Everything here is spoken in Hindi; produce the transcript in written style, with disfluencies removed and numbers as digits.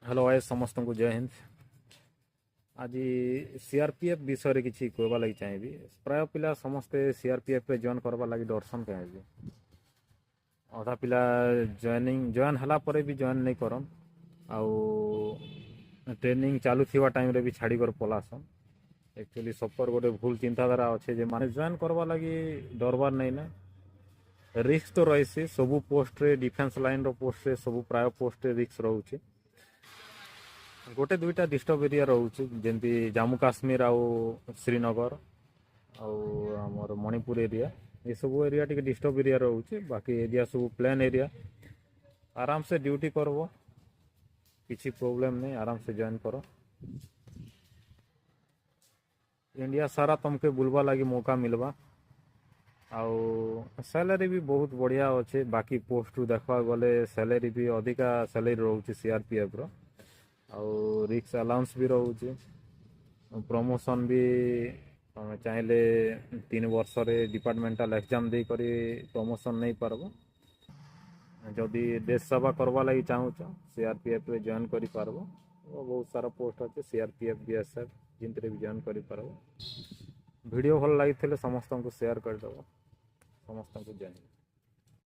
हेलो भाई समस्त को जय हिंद। आज सीआरपीएफ विषय किसी कहवा लगी चाहिए। प्राय पिला समस्ते सीआरपीएफ रे जॉइन करवा लगी दर्शन कहे अधा पिला जॉइन हला परे भी जॉइन नहीं करन आउ ट्रेनिंग चालू थिवा टाइम रे भी छाड़ी कर पलासन। एक्चुअली सबकर गोटे भूल चिंताधारा अच्छे जे माने जॉइन करवा लगी डरबार नहीं ना। रिस्क तो रही सबू पोस्ट रे डिफेंस लाइन रो पोस्ट रे सब प्राय पोस्ट रे रिस्क रोचे। गोटे दुईटा डिस्टर्ब एरिया रोचे जमी जम्मू काश्मीर आउ श्रीनगर आमर मणिपुर एरिया ये सब एरिया टी डिस्टर्ब एरिया रोचे। बाकी एरिया सब प्लेन एरिया आराम से ड्यूटी करब किसी प्रोब्लेम नहीं। आराम से जॉइन कर इंडिया सारा तुमके बुलवा लगी मौका मिलवा। आउ सैलरी भी बहुत बढ़िया अच्छे। बाकी पोस्ट देखा गले सैलरी भी अधिका सैलरी रोचे सीआरपीएफ रो। आउ रिक्स अलाउंस भी रोचे। प्रमोशन भी तुम चाहले 3 वर्ष डिपार्टमेंटाल एग्जाम दे करी प्रमोशन नहीं पारब। जदि देश सेवा करवा लगी चाहूच सीआरपीएफ रे जॉइन करि पारबो। बहुत सारा पोस्ट अच्छे सीआरपीएफ बीएसएफ जिनते भी जॉइन करि पारबो। वीडियो भल लगी समस्त को शेयर करदेव। समस्त को जॉइन।